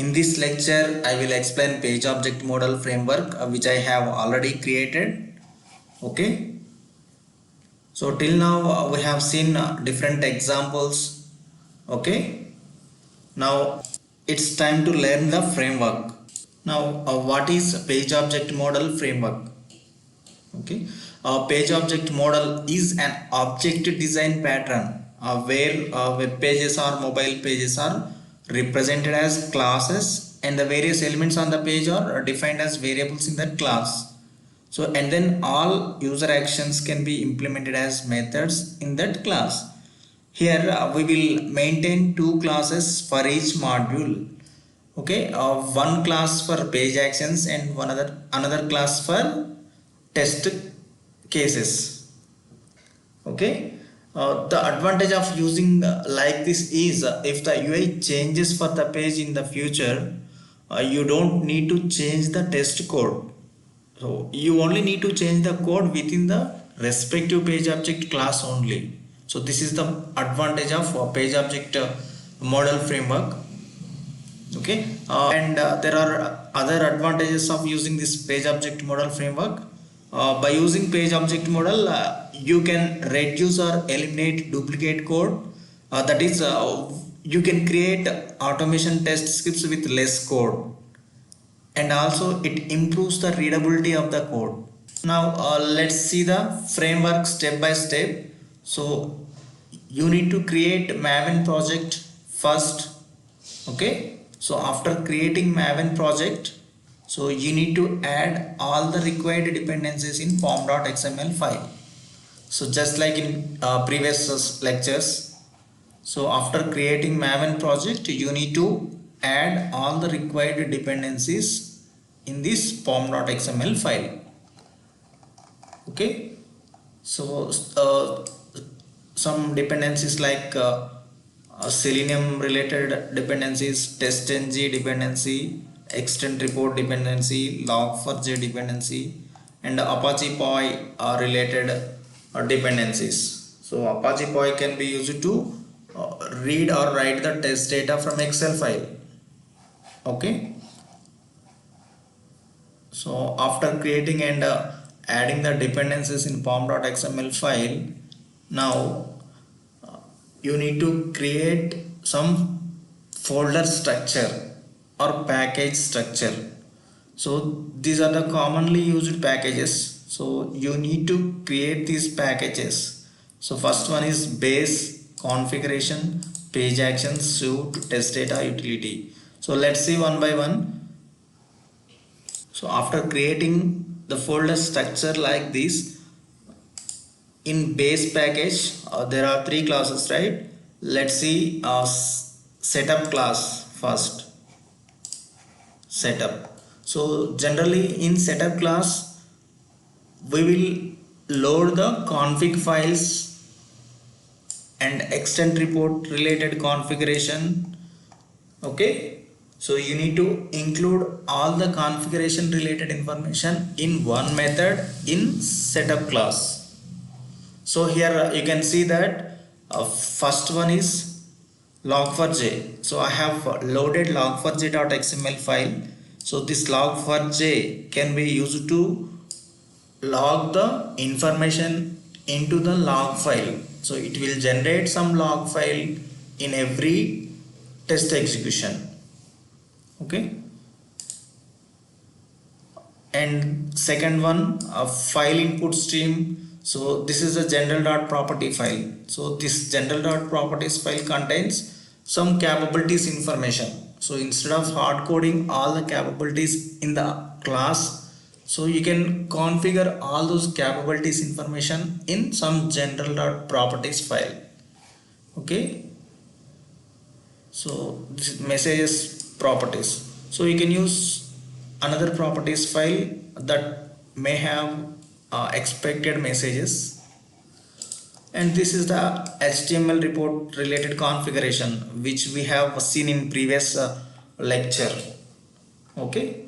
In this lecture, I will explain page object model framework which I have already created. Okay. So till now we have seen different examples. Okay. Now it's time to learn the framework. Now what is page object model framework? Okay. A page object model is an object design pattern where web pages or mobile pages are represented as classes and the various elements on the page are defined as variables in that class. So and then all user actions can be implemented as methods in that class. Here we will maintain two classes for each module. Okay, one class for page actions and another class for test cases. Okay, the advantage of using like this is if the UI changes for the page in the future, you don't need to change the test code. So you only need to change the code within the respective page object class only. So this is the advantage of page object model framework. Okay, and there are other advantages of using this page object model framework. By using page object model, you can reduce or eliminate duplicate code. That is, you can create automation test scripts with less code, and also it improves the readability of the code. Now let's see the framework step by step. So you need to create Maven project first. Okay, so after creating Maven project, so you need to add all the required dependencies in form.xml file. So just like in previous lectures, so after creating Maven project, you need to add all the required dependencies in this form.xml file. Okay, so some dependencies like Selenium related dependencies, testng dependency, extend report dependency, log4j dependency, and Apache Py related dependencies. So Apache Py can be used to read or write the test data from Excel file. Okay, so after creating and adding the dependencies in form.xml file, now you need to create some folder structure or package structure. So these are the commonly used packages, so you need to create these packages. So first one is base, configuration, page actions, suite, test data, utility. So let's see one by one. So after creating the folder structure like this, in base package there are three classes, right? Let's see setup class first. Setup. So generally in setup class we will load the config files and extend report related configuration. Okay, so you need to include all the configuration related information in one method in setup class. So here you can see that first one is log4j. So I have loaded log4j.xml file. So this log4j can be used to log the information into the log file. So it will generate some log file in every test execution. Okay. And second one, a file input stream. So this is a general.property file. So this general.properties file contains some capabilities information. So instead of hard coding all the capabilities in the class, so you can configure all those capabilities information in some general.properties file. Okay. So this is messages properties. So you can use another properties file that may have expected messages, and this is the HTML report related configuration which we have seen in previous lecture. Okay,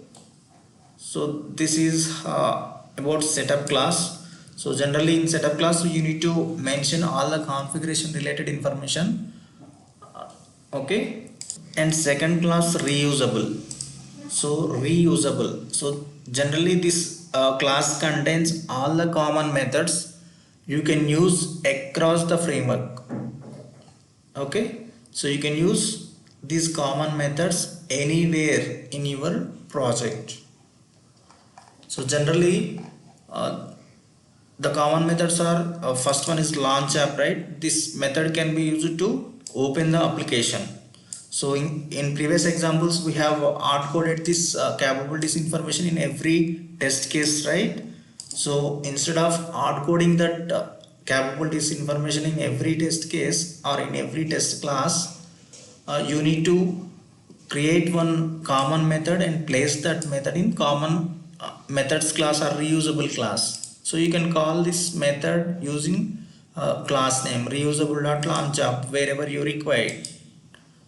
so this is about setup class. So generally in setup class you need to mention all the configuration related information. Okay, and second class reusable. So reusable, so generally this class contains all the common methods you can use across the framework. Okay, so you can use these common methods anywhere in your project. So generally the common methods are first one is launch app, right? This method can be used to open the application. So in previous examples we have hard coded this capabilities information in every test case, right? So instead of hard coding that capabilities information in every test case or in every test class, you need to create one common method and place that method in common methods class or reusable class. So you can call this method using class name reusable.launchup wherever you require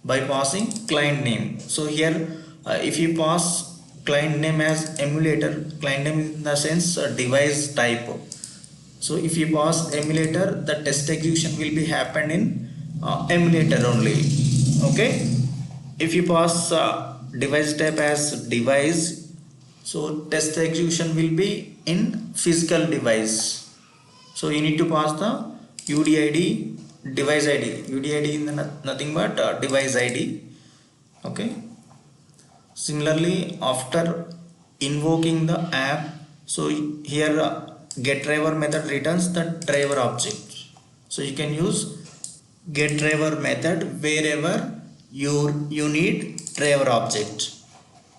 by passing client name. So here if you pass client name as emulator, client name in the sense device type. So if you pass emulator, the test execution will be happen in emulator only. Okay, if you pass device type as device, so test execution will be in physical device. So you need to pass the UDID device ID. UDID is nothing but device ID. Okay. Similarly, after invoking the app, so here get driver method returns the driver object. So you can use get driver method wherever you need driver object.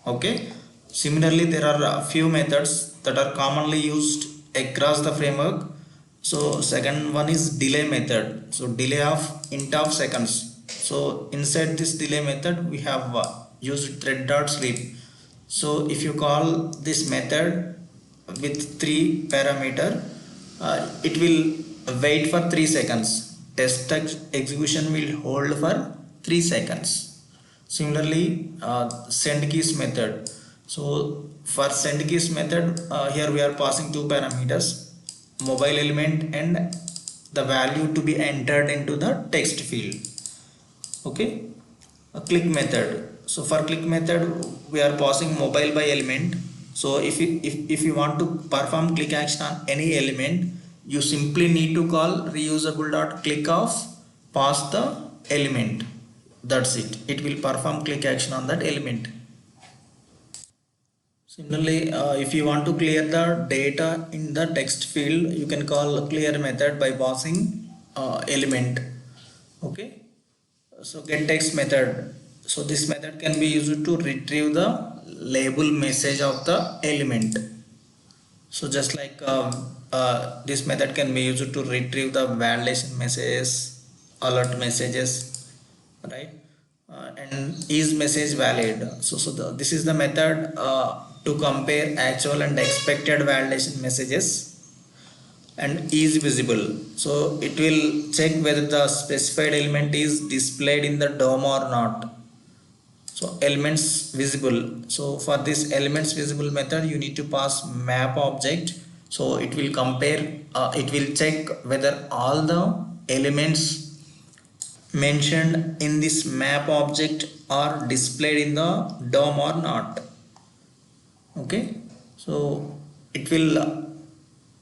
Okay. Similarly, there are a few methods that are commonly used across the framework. So second one is delay method. So delay of int of seconds. So inside this delay method we have used thread.sleep. So if you call this method with 3 parameter, it will wait for 3 seconds. Test execution will hold for 3 seconds. Similarly, send keys method. So for send keys method, here we are passing 2 parameters, mobile element and the value to be entered into the text field. Okay, a click method. So for click method we are passing mobile by element. So if you want to perform click action on any element, you simply need to call reusable.click of pass the element. That's it. It will perform click action on that element. Similarly, if you want to clear the data in the text field, you can call clear method by passing element. Okay. So get text method. So this method can be used to retrieve the label message of the element. So just like this method can be used to retrieve the validation messages, alert messages, right? And is message valid. So this is the method to compare actual and expected validation messages, and is visible. So it will check whether the specified element is displayed in the DOM or not. So elements visible. So for this elements visible method, you need to pass map object. So it will compare, it will check whether all the elements mentioned in this map object are displayed in the DOM or not. Okay, so it will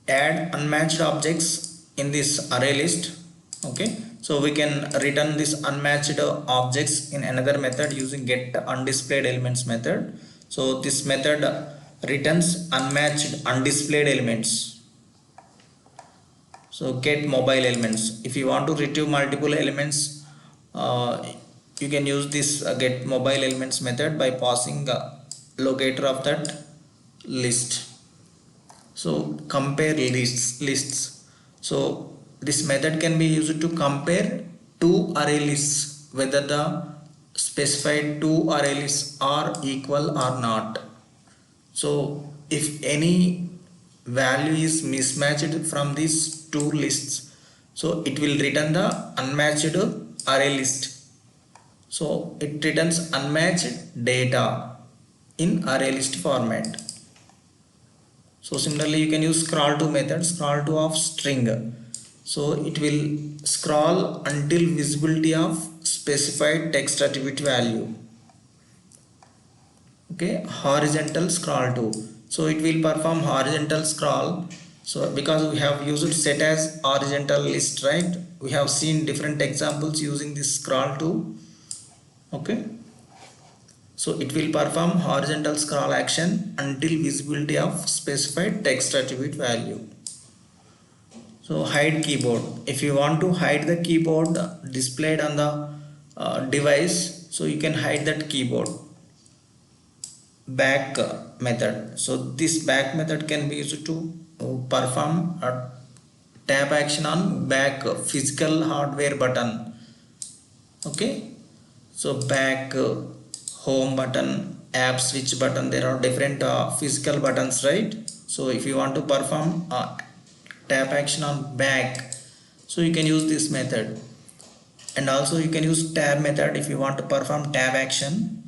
add unmatched objects in this array list. Okay, so we can return this unmatched objects in another method using get undisplayed elements method. So this method returns unmatched undisplayed elements. So get mobile elements. If you want to retrieve multiple elements, you can use this get mobile elements method by passing locator of that list. So compare lists. So this method can be used to compare two array lists, whether the specified two array lists are equal or not. So if any value is mismatched from these two lists, so it will return the unmatched array list. So it returns unmatched data in array list format. So similarly, you can use scroll to method, scroll to of string. So it will scroll until visibility of specified text attribute value. Okay, horizontal scroll to, so it will perform horizontal scroll. So because we have used set as horizontal list, right, we have seen different examples using this scroll to. Okay, so it will perform horizontal scroll action until visibility of specified text attribute value. So hide keyboard, if you want to hide the keyboard displayed on the device, so you can hide that keyboard. Back method, so this back method can be used to perform a tap action on back physical hardware button. Okay, so back home button, app switch button, there are different physical buttons, right? So if you want to perform tap action on back, so you can use this method. And also you can use tab method if you want to perform tab action.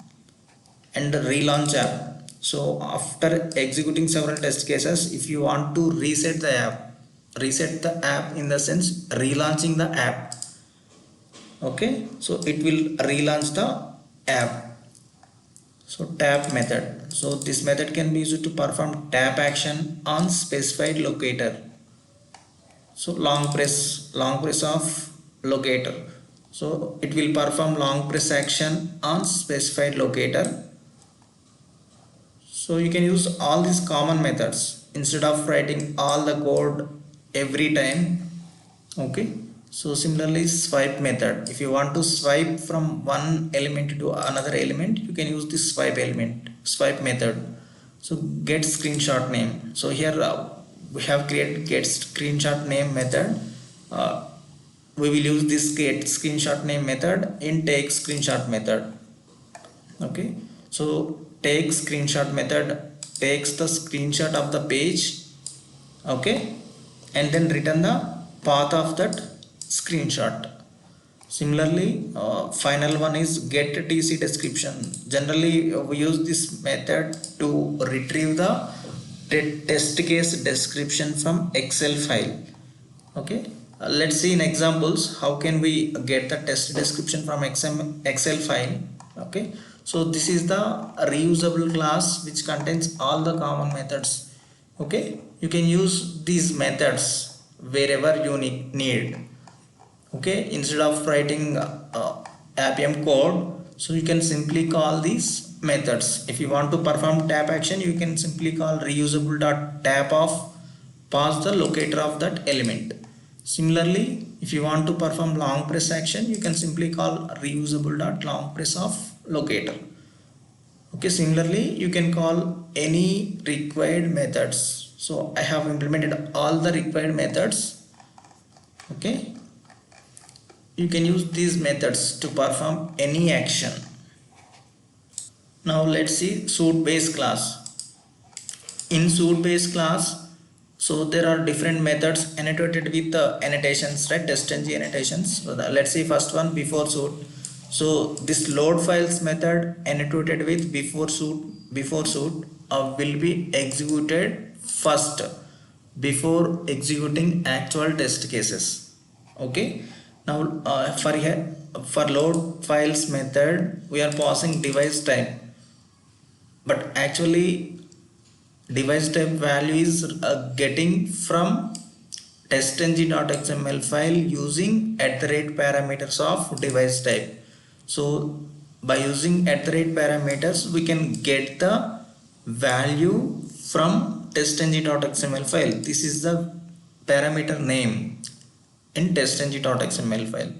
And the relaunch app, so after executing several test cases, if you want to reset the app in the sense relaunching the app. Okay, so it will relaunch the app. So tap method, so this method can be used to perform tap action on specified locator. So long press of locator, so it will perform long press action on specified locator. So you can use all these common methods instead of writing all the code every time. Okay, so similarly swipe method, if you want to swipe from one element to another element, you can use this swipe method. So get screenshot name, so here we have created get screenshot name method. uh, we will use this get screenshot name method in take screenshot method. Okay, so take screenshot method takes the screenshot of the page. Okay, and then return the path of that screenshot. Similarly final one is get tc description. Generally we use this method to retrieve the test case description from excel file. Okay, let's see in examples how can we get the test description from excel file. Okay, so this is the reusable class which contains all the common methods. Okay, you can use these methods wherever you need. Okay, instead of writing appium code, so you can simply call these methods. If you want to perform tap action, you can simply call reusable dot tap of pass the locator of that element. Similarly, if you want to perform long press action, you can simply call reusable dot long press of locator. Okay, similarly you can call any required methods. So I have implemented all the required methods. Okay, you can use these methods to perform any action. Now let's see suite base class. In suite base class, so there are different methods annotated with annotations, right, testng annotations. So let's see first one, before suite. So this load files method annotated with before suite will be executed first before executing actual test cases. Okay, now for load files method we are passing device type, but actually device type value is getting from testng.xml file using parameters of device type. So by using parameters we can get the value from testng.xml file. This is the parameter name in testng.xml file.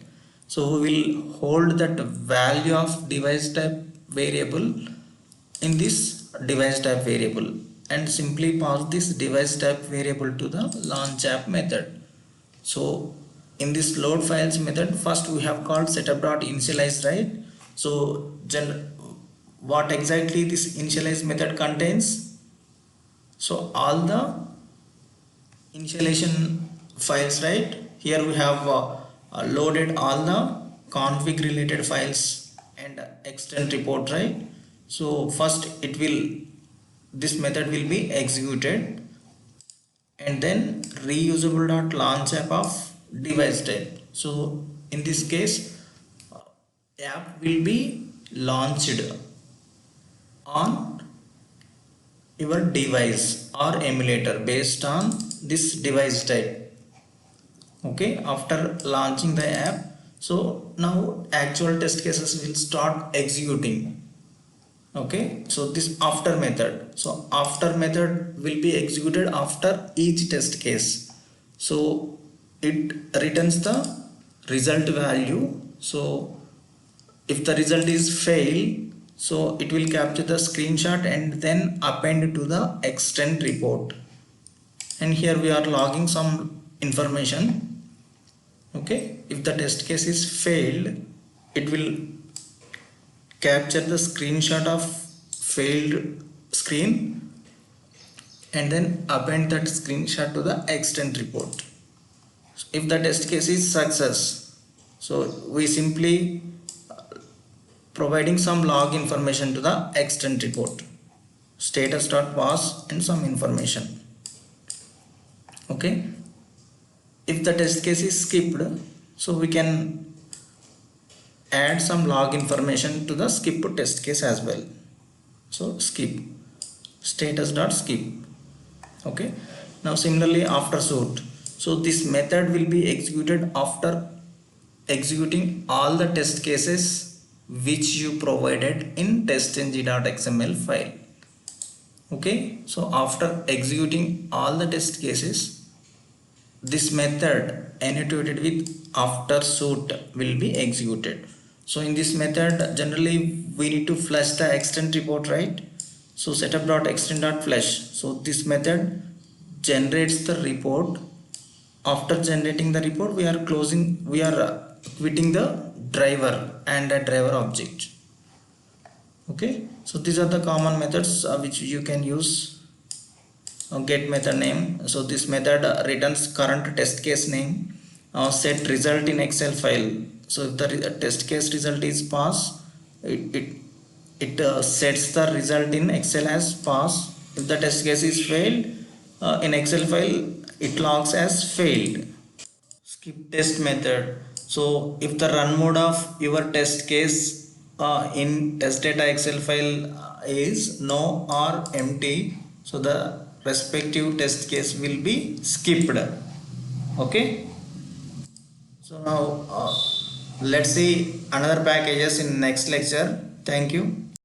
So we will hold that value of device type variable in this device type variable and simply pass this device type variable to the launch app method. So in this load files method, first we have called setup.initialize, right? So what exactly this initialize method contains? So all the initialization files, right? Here we have loaded all the config related files and extend report, right? So first this method will be executed, and then reusable.launch app of device type. So in this case, app will be launched on your device or emulator based on this device type. Okay, after launching the app, so now actual test cases will start executing. Okay, so this after method, so after method will be executed after each test case. So it returns the result value. So if the result is fail, so it will capture the screenshot and then append to the extend report. And here we are logging some information. Okay, if the test case is failed, it will capture the screenshot of failed screen and then append that screenshot to the extend report. If the test case is success, so we simply providing some log information to the extend report, status.pass and some information. Okay, if the test case is skipped, so we can add some log information to the skip test case as well. So skip, status.skip. Okay, now similarly after suit, so this method will be executed after executing all the test cases which you provided in testng.xml file. Okay, so after executing all the test cases, this method annotated with after suit will be executed. So in this method, generally we need to flush the extend report, right? So setup.extend.flush. So this method generates the report. After generating the report, we are quitting the driver and a driver object. Okay, so these are the common methods which you can use. Get method name, so this method returns current test case name. Set result in Excel file, so if the test case result is pass, it sets the result in Excel as pass. If the test case is failed, in Excel file it logs as failed. Skip test method, so if the run mode of your test case in test data Excel file is no or empty, so the respective test case will be skipped. Okay, so now let's see another packages in next lecture. Thank you.